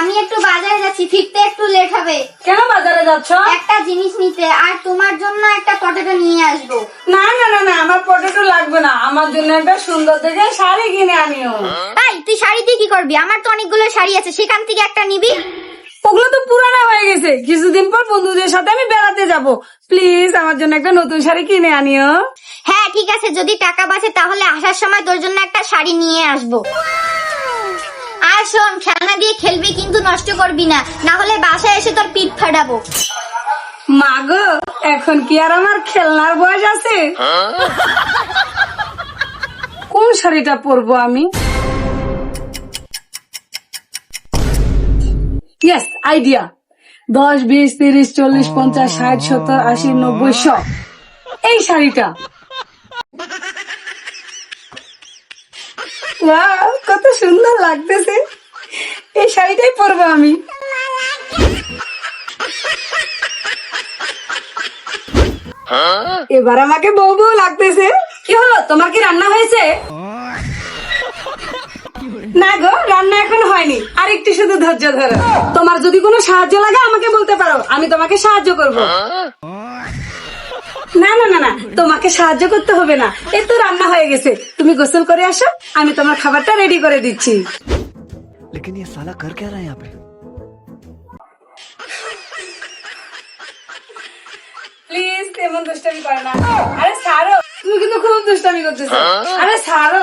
আমি একটু বাজারে যাচ্ছি, ফিরতে একটু লেট হবে। কেন বাজারে যাচ্ছ? একটা জিনিস নিতে, আর তোমার জন্য একটা পটেটো নিয়ে আসবো। না না না না, আমার পটেটো লাগবে না, আমার জন্য একটা সুন্দর দেখে শাড়ি কিনে আনিও। তাই তুই শাড়ি দিয়ে কি করবি? আমার তো অনেকগুলো শাড়ি আছে, সেখান থেকে একটা নিবি। ওগুলো তো পুরানা হয়ে গেছে, কিছুদিন পর বন্ধুদের সাথে আমি বেড়াতে যাব, প্লিজ আমার জন্য একটা নতুন শাড়ি কিনে আনিও। হ্যাঁ ঠিক আছে, যদি টাকা বাঁচে তাহলে আসার সময় তোর জন্য একটা শাড়ি নিয়ে আসবো। আর শোন, খেলনা দিয়ে খেলবি কিন্তু নষ্ট করবি না, না হলে বাসায় এসে তোর পিঠ ফাটাবো। মা গো, এখন কি আর আমার খেলনার বয়স আছে? কোন শাড়িটা পরবো আমি? Yes, idea. 10, 20, 30, 40, 50, 60, 70, 80, 90, 100 এই শাড়িটা। ওয়াও, কত সুন্দর লাগতেছে, এই শাড়িটাই পরবো আমি। এবার আমাকে বউ বউ লাগতেছে। কি হলো, তোমার কি রান্না হয়েছে? না গো, রান্না এখন হয়নি, আর একটু শুধু ধৈর্য ধরো। তোমার যদি কোনো সাহায্য লাগে আমাকে বলতে পারো, আমি তোমাকে সাহায্য করব। না না না না, তোমাকে সাহায্য করতে হবে না, এই তো রান্না হয়ে গেছে, তুমি গোসল করে আসো, আমি তোমার খাবারটা রেডি করে দিচ্ছি। लेकिन ये साला कर क्या रहा है यहाँ पे? প্লিজ তেমন দুষ্টামি করে না। আরে ছাড়ো, তুমি কিন্তু খুব দুষ্টামি করতেছো। আরে ছাড়ো।